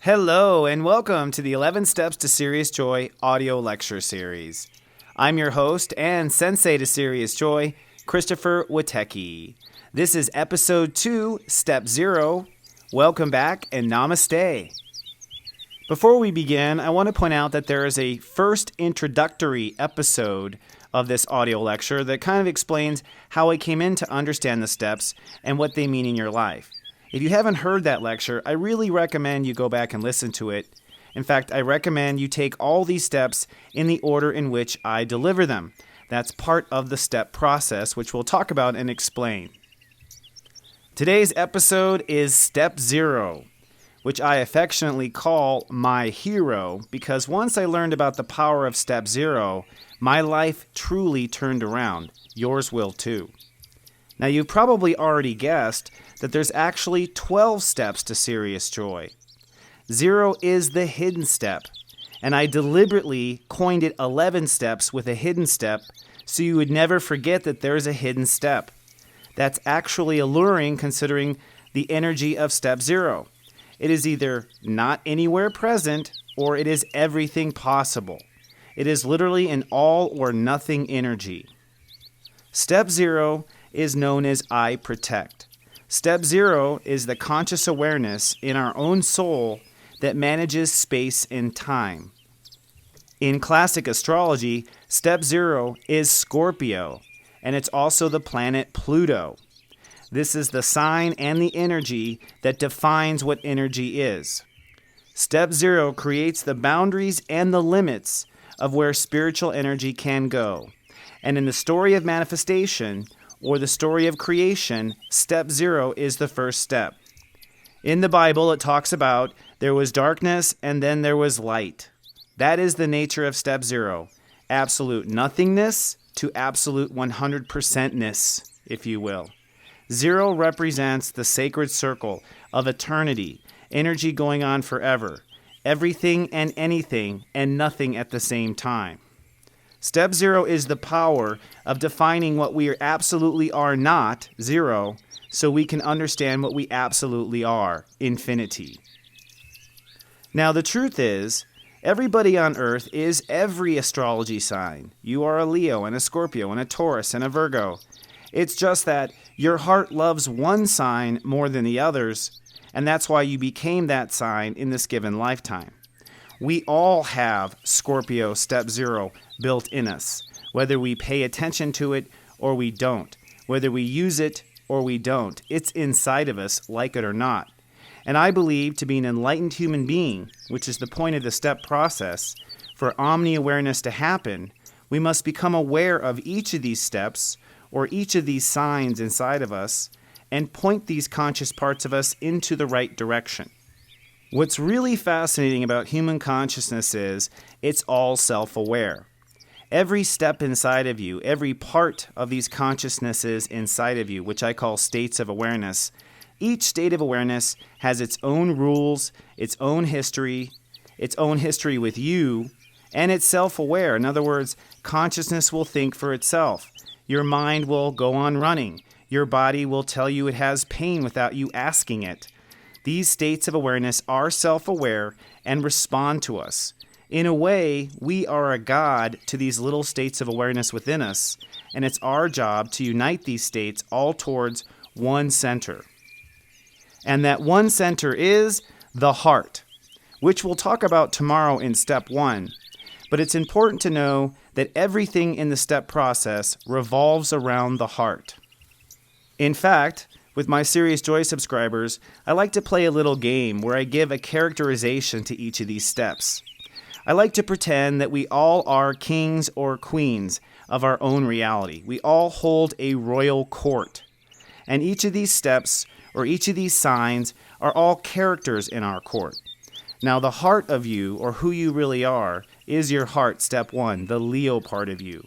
Hello and welcome to the 11 Steps to Serious Joy audio lecture series. I'm your host and sensei to Serious Joy, Christopher Witecki. This is episode 2, step 0. Welcome back and namaste. Before we begin, I want to point out that there is a first introductory episode of this audio lecture that kind of explains how I came in to understand the steps and what they mean in your life. If you haven't heard that lecture, I really recommend you go back and listen to it. In fact, I recommend you take all these steps in the order in which I deliver them. That's part of the step process, which we'll talk about and explain. Today's episode is Step 0, which I affectionately call my hero, because once I learned about the power of Step 0, my life truly turned around. Yours will too. Now, you've probably already guessed that there's actually 12 steps to serious joy. 0 is the hidden step, and I deliberately coined it 11 steps with a hidden step so you would never forget that there's a hidden step. That's actually alluring considering the energy of Step 0. It is either not anywhere present or it is everything possible. It is literally an all or nothing energy. Step 0 is known as I protect. Step 0 is the conscious awareness in our own soul that manages space and time. In classic astrology, Step 0 is Scorpio, and it's also the planet Pluto. This is the sign and the energy that defines what energy is. Step 0 creates the boundaries and the limits of where spiritual energy can go. And in the story of manifestation, or the story of creation, Step 0 is the first step. In the Bible, it talks about there was darkness and then there was light. That is the nature of Step 0. Absolute nothingness to absolute 100%ness, if you will. 0 represents the sacred circle of eternity, energy going on forever, everything and anything and nothing at the same time. Step 0 is the power of defining what we absolutely are not, 0, so we can understand what we absolutely are, infinity. Now, the truth is, everybody on earth is every astrology sign. You are a Leo and a Scorpio and a Taurus and a Virgo. It's just that your heart loves one sign more than the others, and that's why you became that sign in this given lifetime. We all have Scorpio Step 0 built in us, whether we pay attention to it or we don't, whether we use it or we don't. It's inside of us, like it or not. And I believe to be an enlightened human being, which is the point of the step process, for omni-awareness to happen, we must become aware of each of these steps or each of these signs inside of us and point these conscious parts of us into the right direction. What's really fascinating about human consciousness is it's all self-aware. Every step inside of you, every part of these consciousnesses inside of you, which I call states of awareness, each state of awareness has its own rules, its own history with you, and it's self-aware. In other words, consciousness will think for itself. Your mind will go on running. Your body will tell you it has pain without you asking it. These states of awareness are self-aware and respond to us. In a way, we are a god to these little states of awareness within us, and it's our job to unite these states all towards one center. And that one center is the heart, which we'll talk about tomorrow in Step 1. But it's important to know that everything in the step process revolves around the heart. In fact, with my Serious Joy subscribers, I like to play a little game where I give a characterization to each of these steps. I like to pretend that we all are kings or queens of our own reality. We all hold a royal court. And each of these steps or each of these signs are all characters in our court. Now, the heart of you, or who you really are, is your heart, Step 1, the Leo part of you.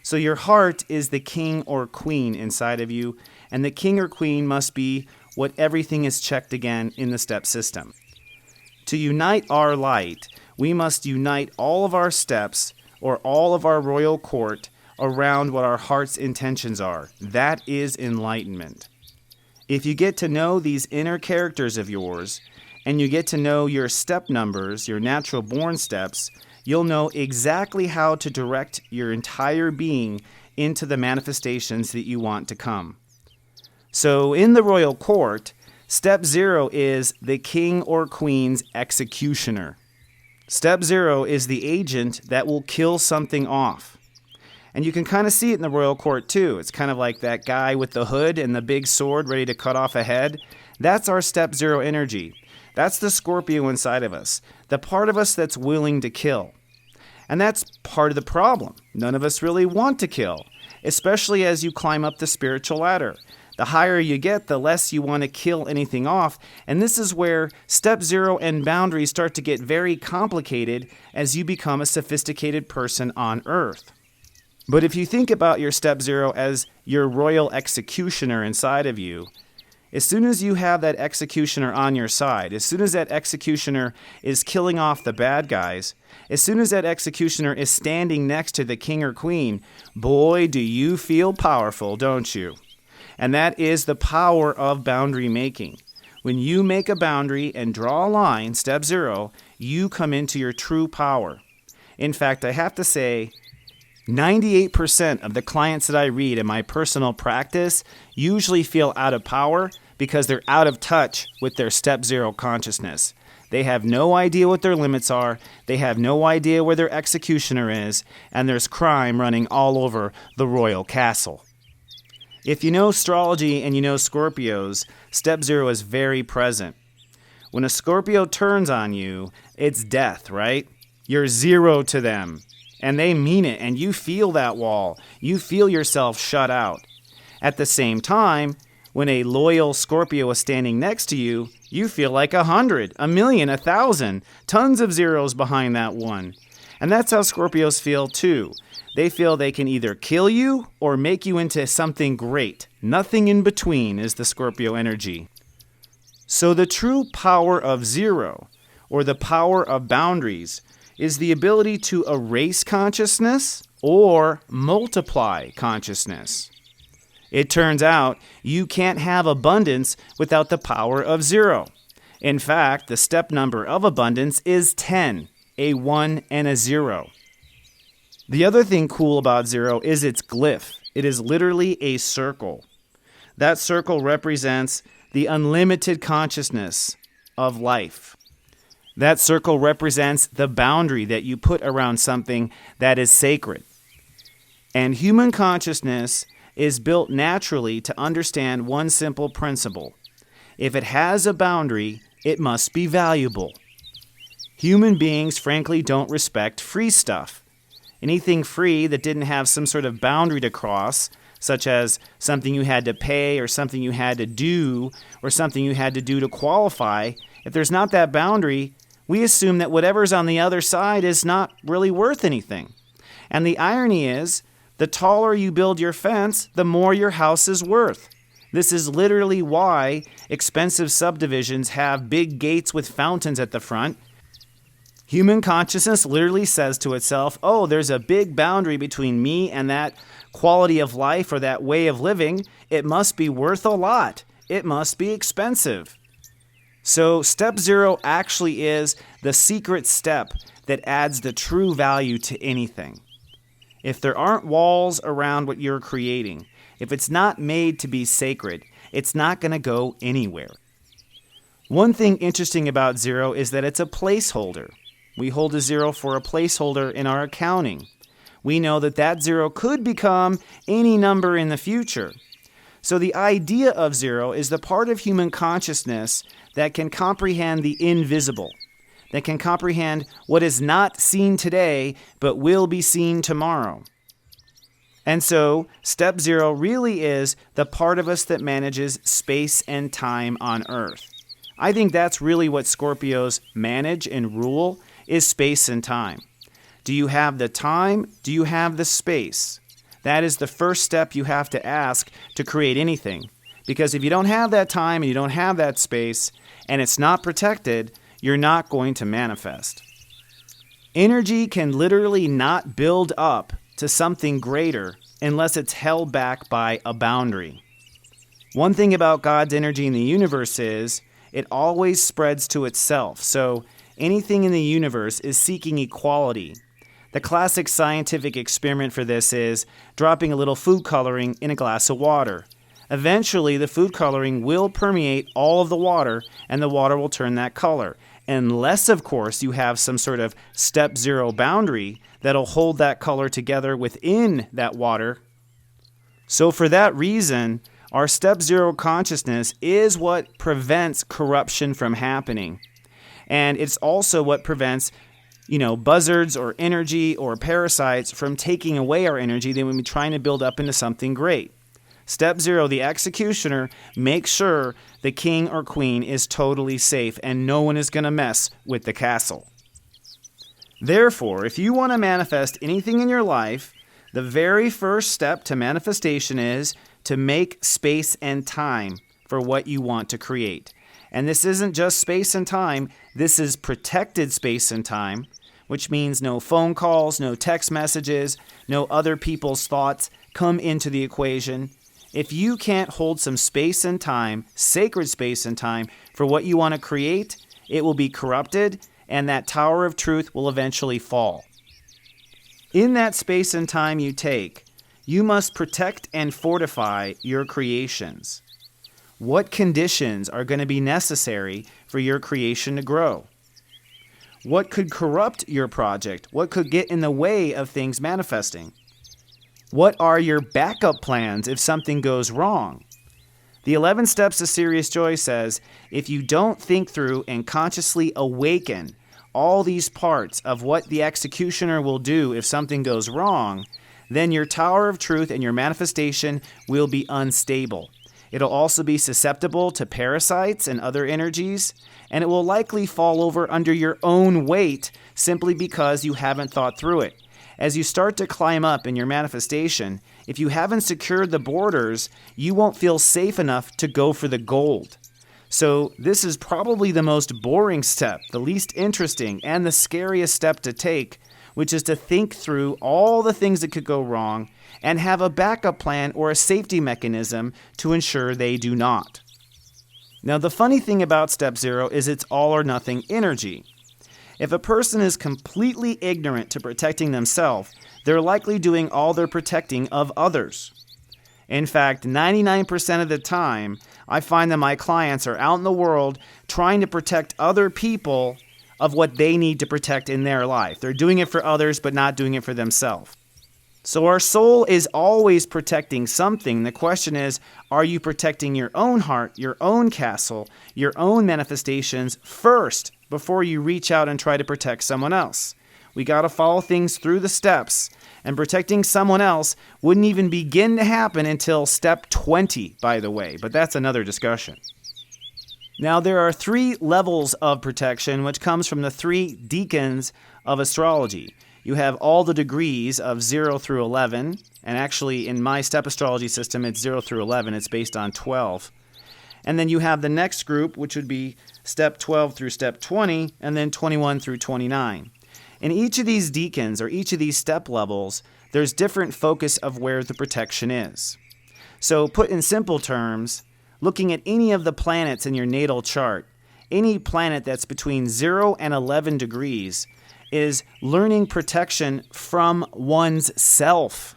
So your heart is the king or queen inside of you, and the king or queen must be what everything is checked again in the step system. To unite our light, we must unite all of our steps or all of our royal court around what our heart's intentions are. That is enlightenment. If you get to know these inner characters of yours, and you get to know your step numbers, your natural born steps, you'll know exactly how to direct your entire being into the manifestations that you want to come. So in the royal court, step 0 is the king or queen's executioner. Step 0 is the agent that will kill something off. And you can kind of see it in the royal court too. It's kind of like that guy with the hood and the big sword ready to cut off a head. That's our step 0 energy. That's the Scorpio inside of us, the part of us that's willing to kill. And that's part of the problem. None of us really want to kill, especially as you climb up the spiritual ladder. The higher you get, the less you want to kill anything off. And this is where step 0 and boundaries start to get very complicated as you become a sophisticated person on Earth. But if you think about your step 0 as your royal executioner inside of you, as soon as you have that executioner on your side, as soon as that executioner is killing off the bad guys, as soon as that executioner is standing next to the king or queen, boy, do you feel powerful, don't you? And that is the power of boundary making. When you make a boundary and draw a line, step 0, you come into your true power. In fact, I have to say, 98% of the clients that I read in my personal practice usually feel out of power because they're out of touch with their step 0 consciousness. They have no idea what their limits are, they have no idea where their executioner is, and there's crime running all over the royal castle. If you know astrology and you know Scorpios, step 0 is very present. When a Scorpio turns on you, it's death, right? You're 0 to them. And they mean it, and you feel that wall. You feel yourself shut out. At the same time, when a loyal Scorpio is standing next to you, you feel like 100, 1,000,000, 1,000, tons of zeros behind that one. And that's how Scorpios feel too. They feel they can either kill you or make you into something great. Nothing in between is the Scorpio energy. So the true power of 0, or the power of boundaries, is the ability to erase consciousness or multiply consciousness. It turns out you can't have abundance without the power of 0. In fact, the step number of abundance is 10, a 1 and a 0. The other thing cool about 0 is its glyph. It is literally a circle. That circle represents the unlimited consciousness of life. That circle represents the boundary that you put around something that is sacred. And human consciousness is built naturally to understand one simple principle. If it has a boundary, it must be valuable. Human beings, frankly, don't respect free stuff. Anything free that didn't have some sort of boundary to cross, such as something you had to pay or something you had to do or something you had to do to qualify, if there's not that boundary, we assume that whatever's on the other side is not really worth anything. And the irony is, the taller you build your fence, the more your house is worth. This is literally why expensive subdivisions have big gates with fountains at the front. Human consciousness literally says to itself, oh, there's a big boundary between me and that quality of life or that way of living. It must be worth a lot. It must be expensive. So step 0 actually is the secret step that adds the true value to anything. If there aren't walls around what you're creating, if it's not made to be sacred, it's not going to go anywhere. One thing interesting about 0 is that it's a placeholder. We hold a 0 for a placeholder in our accounting. We know that that 0 could become any number in the future. So the idea of 0 is the part of human consciousness that can comprehend the invisible, that can comprehend what is not seen today but will be seen tomorrow. And so step 0 really is the part of us that manages space and time on Earth. I think that's really what Scorpios manage and rule, is space and time. Do you have the time? Do you have the space? That is the first step you have to ask to create anything. Because if you don't have that time and you don't have that space and it's not protected, you're not going to manifest. Energy can literally not build up to something greater unless it's held back by a boundary. One thing about God's energy in the universe is it always spreads to itself. So anything in the universe is seeking equality. The classic scientific experiment for this is dropping a little food coloring in a glass of water. Eventually, the food coloring will permeate all of the water, and the water will turn that color. Unless, of course, you have some sort of step zero boundary that'll hold that color together within that water. So for that reason, our step zero consciousness is what prevents corruption from happening. And it's also what prevents, buzzards or energy or parasites from taking away our energy that we've been trying to build up into something great. Step zero, the executioner makes sure the king or queen is totally safe and no one is going to mess with the castle. Therefore, if you want to manifest anything in your life, the very first step to manifestation is to make space and time for what you want to create. And this isn't just space and time, this is protected space and time, which means no phone calls, no text messages, no other people's thoughts come into the equation. If you can't hold some space and time, sacred space and time, for what you want to create, it will be corrupted, and that tower of truth will eventually fall. In that space and time you take, you must protect and fortify your creations. What conditions are going to be necessary for your creation to grow? What could corrupt your project? What could get in the way of things manifesting? What are your backup plans if something goes wrong? The 11 Steps to Sirius joY says, if you don't think through and consciously awaken all these parts of what the executioner will do if something goes wrong, then your tower of truth and your manifestation will be unstable. It'll also be susceptible to parasites and other energies, and it will likely fall over under your own weight simply because you haven't thought through it. As you start to climb up in your manifestation, if you haven't secured the borders, you won't feel safe enough to go for the gold. So this is probably the most boring step, the least interesting, and the scariest step to take, which is to think through all the things that could go wrong and have a backup plan or a safety mechanism to ensure they do not. Now, the funny thing about step zero is it's all or nothing energy. If a person is completely ignorant to protecting themselves, they're likely doing all their protecting of others. In fact, 99% of the time, I find that my clients are out in the world trying to protect other people of what they need to protect in their life. They're doing it for others, but not doing it for themselves. So our soul is always protecting something. The question is, are you protecting your own heart, your own castle, your own manifestations first before you reach out and try to protect someone else? We got to follow things through the steps, and protecting someone else wouldn't even begin to happen until step 20, by the way, but that's another discussion. Now, there are 3 levels of protection, which comes from the 3 deacons of astrology. You have all the degrees of 0 through 11, and actually in my step astrology system, it's 0 through 11. It's based on 12. And then you have the next group, which would be step 12 through step 20, and then 21 through 29. In each of these deacons, or each of these step levels, there's different focus of where the protection is. So put in simple terms, looking at any of the planets in your natal chart, any planet that's between 0 and 11 degrees is learning protection from one's self.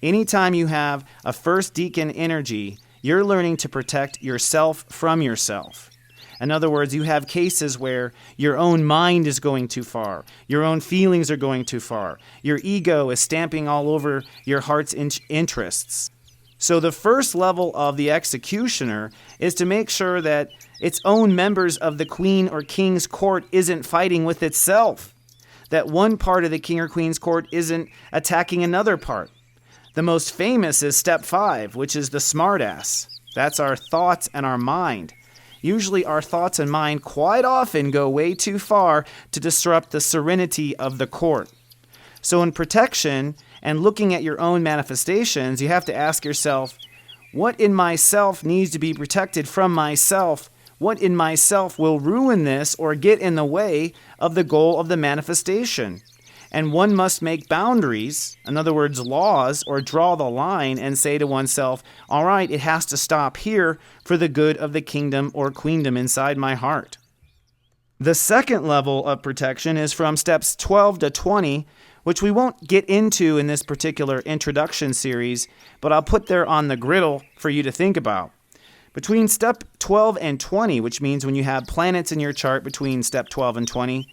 Anytime you have a first deacon energy, you're learning to protect yourself from yourself. In other words, you have cases where your own mind is going too far, your own feelings are going too far, your ego is stamping all over your heart's interests. So the first level of the executioner is to make sure that its own members of the queen or king's court isn't fighting with itself, that one part of the king or queen's court isn't attacking another part. The most famous is step 5, which is the smartass. That's our thoughts and our mind. Usually our thoughts and mind quite often go way too far to disrupt the serenity of the court. So in protection and looking at your own manifestations, you have to ask yourself, what in myself needs to be protected from myself? What in myself will ruin this or get in the way of the goal of the manifestation? And one must make boundaries, in other words, laws, or draw the line and say to oneself, all right, it has to stop here for the good of the kingdom or queendom inside my heart. The second level of protection is from steps 12 to 20, which we won't get into in this particular introduction series, but I'll put there on the griddle for you to think about. Between step 12 and 20, which means when you have planets in your chart between step 12 and 20,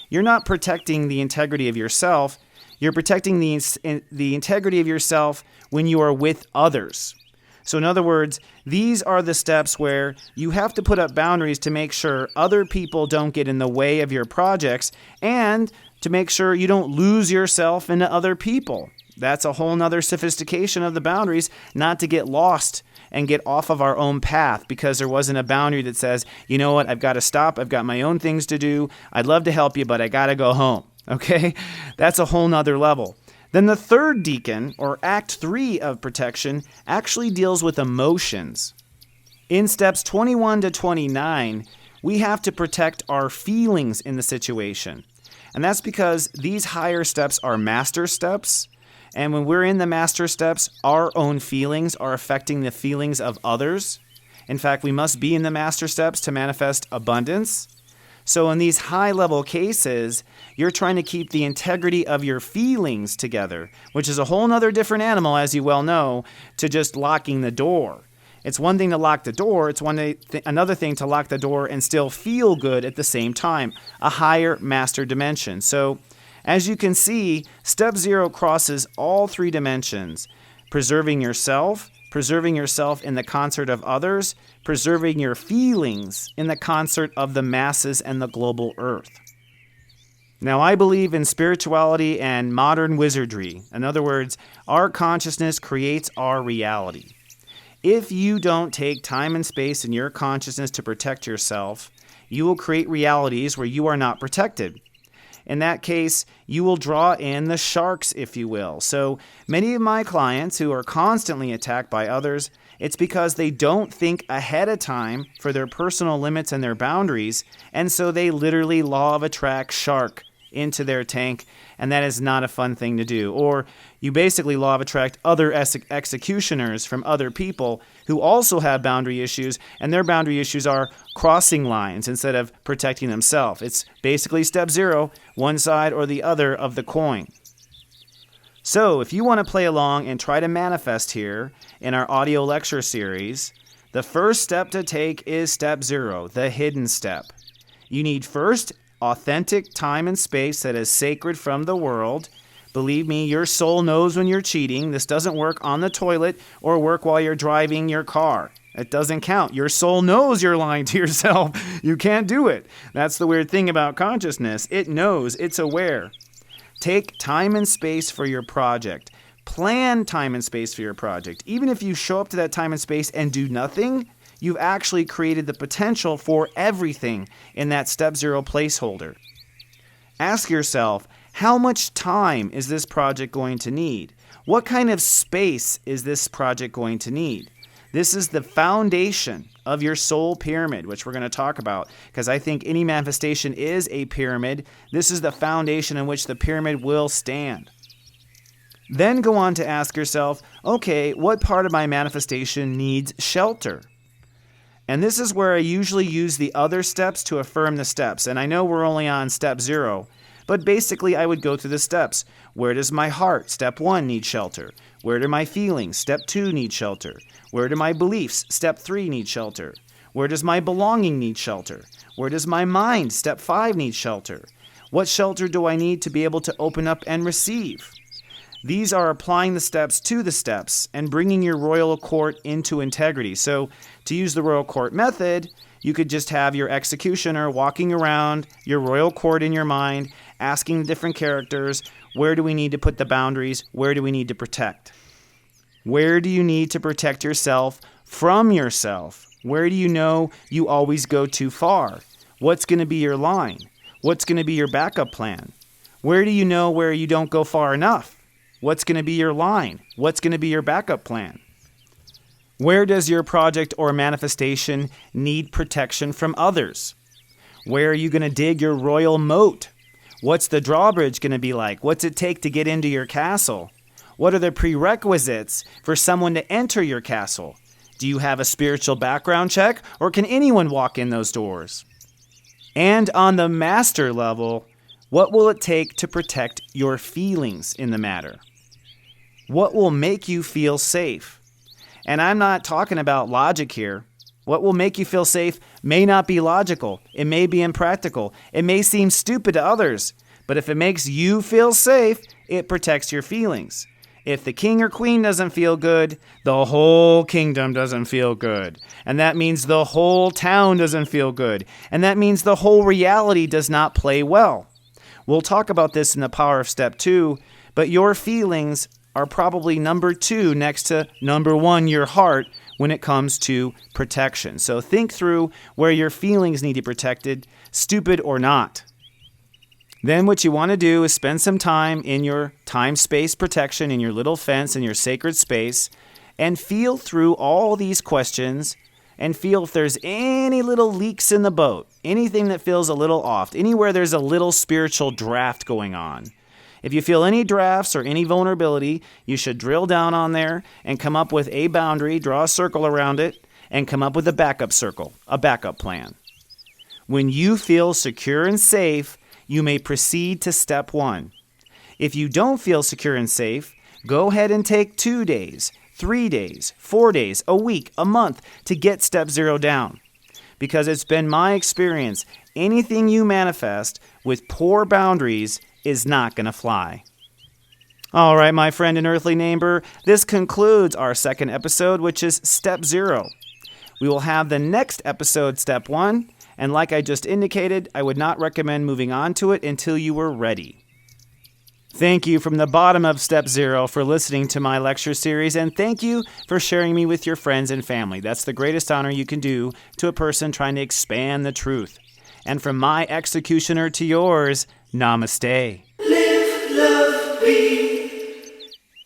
you're not protecting the integrity of yourself. You're protecting the integrity of yourself when you are with others. So in other words, these are the steps where you have to put up boundaries to make sure other people don't get in the way of your projects and to make sure you don't lose yourself into other people. That's a whole nother sophistication of the boundaries, not to get lost and get off of our own path because there wasn't a boundary that says, you know what, I've got to stop. I've got my own things to do. I'd love to help you, but I got to go home. Okay? That's a whole nother level. Then the third deacon, or Act 3 of protection, actually deals with emotions. In steps 21 to 29, we have to protect our feelings in the situation. And that's because these higher steps are master steps. And when we're in the master steps, our own feelings are affecting the feelings of others. In fact, we must be in the master steps to manifest abundance. So in these high-level cases, you're trying to keep the integrity of your feelings together, which is a whole nother different animal, as you well know, to just locking the door. It's one thing to lock the door. It's another thing to lock the door and still feel good at the same time, a higher master dimension. So as you can see, step 0 crosses all three dimensions: preserving yourself in the concert of others, preserving your feelings in the concert of the masses and the global earth. Now, I believe in spirituality and modern wizardry. In other words, our consciousness creates our reality. If you don't take time and space in your consciousness to protect yourself, you will create realities where you are not protected. In that case, you will draw in the sharks, if you will. So many of my clients who are constantly attacked by others, it's because they don't think ahead of time for their personal limits and their boundaries, and so they literally law of attract shark into their tank, and that is not a fun thing to do. Or you basically law of attract other executioners from other people who also have boundary issues, and their boundary issues are crossing lines instead of protecting themselves. It's basically step 0, one side or the other of the coin. So if you want to play along and try to manifest here in our audio lecture series, the first step to take is step 0, the hidden step. You need first authentic time and space that is sacred from the world. Believe me, your soul knows when you're cheating. This doesn't work on the toilet or work while you're driving your car. It doesn't count. Your soul knows you're lying to yourself. You can't do it. That's the weird thing about consciousness. It knows. It's aware. Take time and space for your project. Plan time and space for your project. Even if you show up to that time and space and do nothing, you've actually created the potential for everything in that step 0 placeholder. Ask yourself, how much time is this project going to need? What kind of space is this project going to need? This is the foundation of your soul pyramid, which we're going to talk about, because I think any manifestation is a pyramid. This is the foundation in which the pyramid will stand. Then go on to ask yourself, okay, what part of my manifestation needs shelter? And this is where I usually use the other steps to affirm the steps. And I know we're only on step 0, but basically I would go through the steps. Where does my heart, step 1, need shelter? Where do my feelings, step 2, need shelter? Where do my beliefs, step 3, need shelter? Where does my belonging need shelter? Where does my mind, step 5, need shelter? What shelter do I need to be able to open up and receive? These are applying the steps to the steps and bringing your royal court into integrity. So to use the royal court method, you could just have your executioner walking around your royal court in your mind, asking the different characters, where do we need to put the boundaries? Where do we need to protect? Where do you need to protect yourself from yourself? Where do you know you always go too far? What's going to be your line? What's going to be your backup plan? Where do you know where you don't go far enough? What's going to be your line? What's going to be your backup plan? Where does your project or manifestation need protection from others? Where are you going to dig your royal moat? What's the drawbridge going to be like? What's it take to get into your castle? What are the prerequisites for someone to enter your castle? Do you have a spiritual background check, or can anyone walk in those doors? And on the master level, what will it take to protect your feelings in the matter? What will make you feel safe? And I'm not talking about logic here. What will make you feel safe may not be logical. It may be impractical. It may seem stupid to others. But if it makes you feel safe, it protects your feelings. If the king or queen doesn't feel good, the whole kingdom doesn't feel good. And that means the whole town doesn't feel good. And that means the whole reality does not play well. We'll talk about this in the power of step 2, but your feelings are probably number 2 next to number 1, your heart, when it comes to protection. So think through where your feelings need to be protected, stupid or not. Then what you want to do is spend some time in your time-space protection, in your little fence, in your sacred space, and feel through all these questions and feel if there's any little leaks in the boat, anything that feels a little off, anywhere there's a little spiritual draft going on. If you feel any drafts or any vulnerability, you should drill down on there and come up with a boundary, draw a circle around it, and come up with a backup circle, a backup plan. When you feel secure and safe, you may proceed to step 1. If you don't feel secure and safe, go ahead and take 2 days, 3 days, 4 days, a week, a month to get step 0 down. Because it's been my experience, anything you manifest with poor boundaries is not going to fly. All right, my friend and earthly neighbor, this concludes our second episode, which is step 0. We will have the next episode, step 1, and like I just indicated, I would not recommend moving on to it until you were ready. Thank you from the bottom of step 0 for listening to my lecture series, and thank you for sharing me with your friends and family. That's the greatest honor you can do to a person trying to expand the truth. And from my executioner to yours, namaste. Live, love, be.